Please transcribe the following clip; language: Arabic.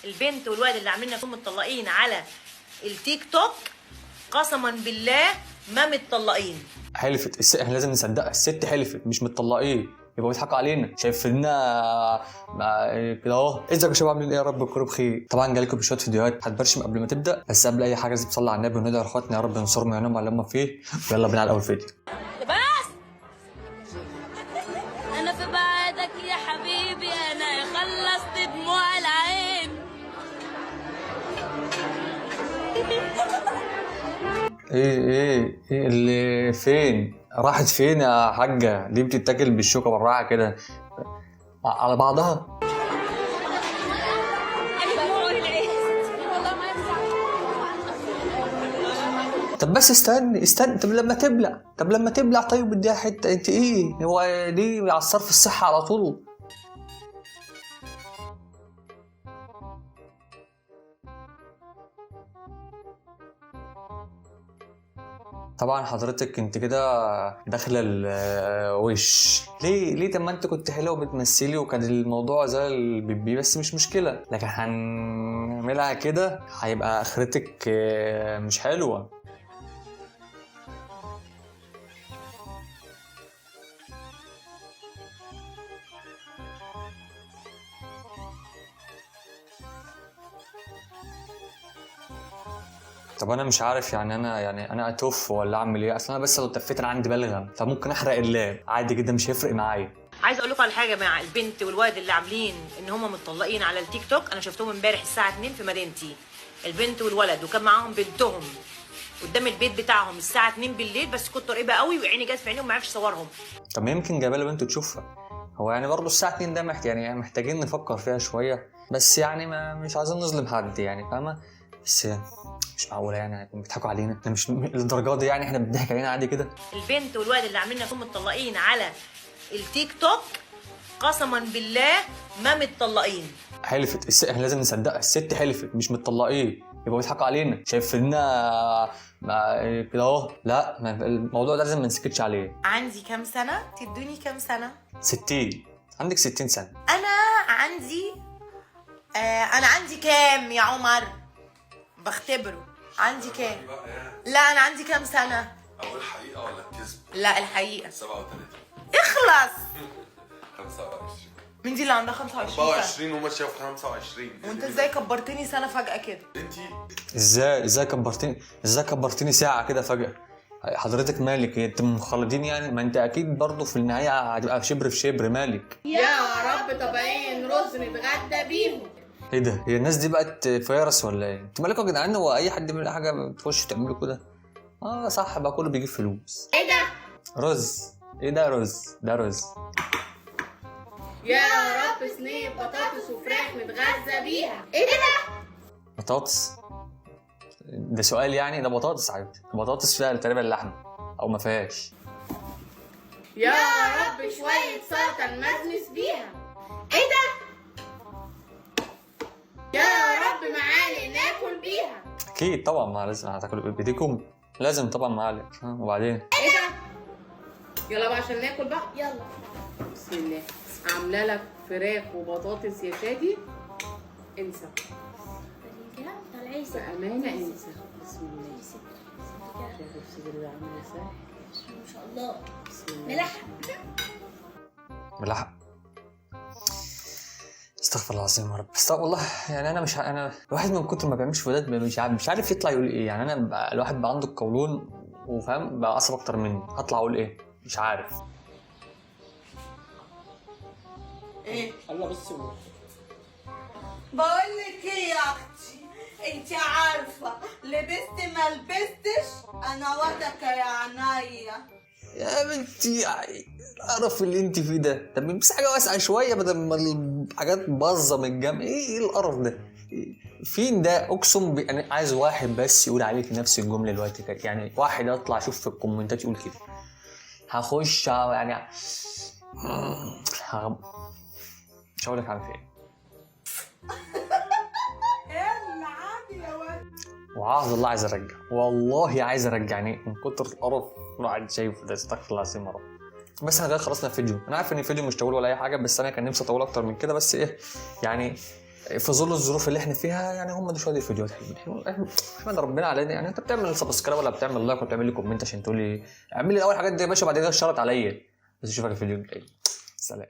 البنت والولد اللي عاملين نفسهم متطلقين على التيك توك قسما بالله ما متطلقين. حلفت احنا لازم نصدقها، الست حلفت مش متطلقين، يبقى بيضحكوا علينا شايفيننا كده اهو. ازيك يا شباب عاملين ايه؟ يا رب تكونوا بخير. طبعا جالكم بشويه فيديوهات هتبرشم قبل ما تبدا، بس قبل اي حاجه لازم تصلي على النبي وندعي لاخواتنا يا رب ينصرهم ويعينهم على اللي هم فيه. يلا بينا على اول فيديو. بس انا في بعدك يا حبيبي، انا خلصت دموع العين. ايه اللي فين؟ راحت فين يا حاجه؟ ليه بتتاكل بالشوكه بالراحه كده على بعضها؟ طب بس استني. طب لما تبلع طيب اديها حته. انت ايه هو ليه على الصرف الصحه على طول؟ طبعا حضرتك انت كده داخله الوش. ليه؟ طب ما انت كنت حلوه وبتمثلي وكان الموضوع زي البيبي، بس مش مشكله، لكن هنعملها كده هيبقى اخرتك مش حلوه. طب انا مش عارف انا اتوف ولا اعمل ايه؟ اصل انا بس لو تفيت انا عندي بلغم فممكن احرق اللاب عادي جدا، مش هيفرق معايا. عايزه اقول لكم على حاجه يا جماعه، البنت والولد اللي عاملين ان هم متطلقين على التيك توك انا شفتهم امبارح الساعه 2 في مدينتي. البنت والولد وكان معاهم بنتهم قدام البيت بتاعهم الساعه 2 بالليل، بس كنت قريبه قوي وعيني جت في عينيهم ما عرفش اصورهم. طب يمكن جايبه لها بنت تشوفها. هو برضه الساعه 2 ده محتاجين نفكر فيها شويه، بس مش عايزين نظلم حد فاهمه؟ بس مش معقوله هيكونوا بيضحكوا علينا، احنا مش للدرجه دي احنا بنضحك علينا عادي كده. البنت والولد اللي عاملين نفسهم متطلقين على التيك توك قسما بالله ما متطلقين. حلفت احنا لازم نصدقها، الست حلفت مش متطلقين، يبقى بيضحكوا علينا شايفيننا كده اهو. لا الموضوع ده لازم ما نسكتش عليه. عندي كام سنه؟ تدوني كام سنه؟ 60. عندك 60 سنه. انا عندي كام يا عمر؟ بختبره. عندي كام؟ لا انا عندي كام سنه؟ اقول الحقيقه ولا الكذب؟ لا الحقيقه. 37. اخلص. 25. مين دي اللي عندها 25 سنه؟ 24 وماشيه في 25. وانت ازاي كبرتني سنه فجاه كده؟ انتي ازاي كبرتني ساعه كده فجاه؟ حضرتك مالك؟ انت مخلدين ما انت اكيد برضه في النهايه هتبقى شبر في شبر. مالك يا رب؟ طبقين رز نتغدى بيهم. ايه ده؟ هي الناس دي بقت فيروس ولا ايه؟ انتوا مالكوا يا جدعان؟ هو اي حد بيعمل حاجه بتخشوا تعملوا كده؟ صح بقى، كله بيجيب فلوس. ايه ده؟ رز. ايه ده؟ ده رز. يا رب صينيه بطاطس وفراخ نتغذى بيها. ايه ده؟ بطاطس؟ ده سؤال ده بطاطس عادي. بطاطس فيها تقريبا لحمه او ما فيهاش. يا رب شويه سلطه نمزمز بيها. ايه ده؟ يا رب معالق ناكل بيها. اكيد طبعا، ما لازم هتاكلوا بايديكم، لازم طبعا معالق. وبعدين ايه ده؟ يلا بقى عشان ناكل بقى. يلا بسم الله. عامله لك فراخ وبطاطس يا شادي. انسى بأمانة، انسى. بسم الله. شايف الصدر ده عامل ازاي؟ ما شاء الله. بسم الله. ملحق. استغفر الله العظيم يا رب. والله انا الواحد من كتر ما بيعملش فيديوهات مش عارف يطلع يقول ايه. انا الواحد بقى عنده القولون وفاهم بقى عصب اكتر مني، هطلع اقول ايه؟ مش عارف. ايه؟ الله بص. بقول لك ايه يا اختي، انت عارفه لبست ما لبستش انا وضعك يا عينيا. يا بنتي القرف اللي انت فيه ده. طب بس حاجه واسعه شويه بدل ما الحاجات باظه من الجنب. ايه القرف ده؟ فين ده؟ اقسم انا عايز واحد بس يقول عليك نفس الجمله دلوقتي كده. واحد يطلع اشوف في الكومنتات يقول كده. هخش مش هقول لك عامل ايه. وعاهد الله عايز ارجع، والله عايز ارجع من كتر القرف الواحد شايفه ده. استغفر الله العظيم يا رب. بس احنا كده خلصنا الفيديو. انا عارف ان الفيديو مش طويل ولا اي حاجه، بس انا كان نفسي اطول اكتر من كده، بس ايه في ظل الظروف اللي احنا فيها يعني هم دول شويه الفيديوهات احمد ربنا علينا. يعني انت بتعمل سبسكرايب ولا بتعمل لايك ولا بتعمل لي كومنت عشان تقول لي اعمل لي اول حاجات دي يا باشا، بعد كده اشترط عليا. بس اشوفك الفيديو الجاي. سلام.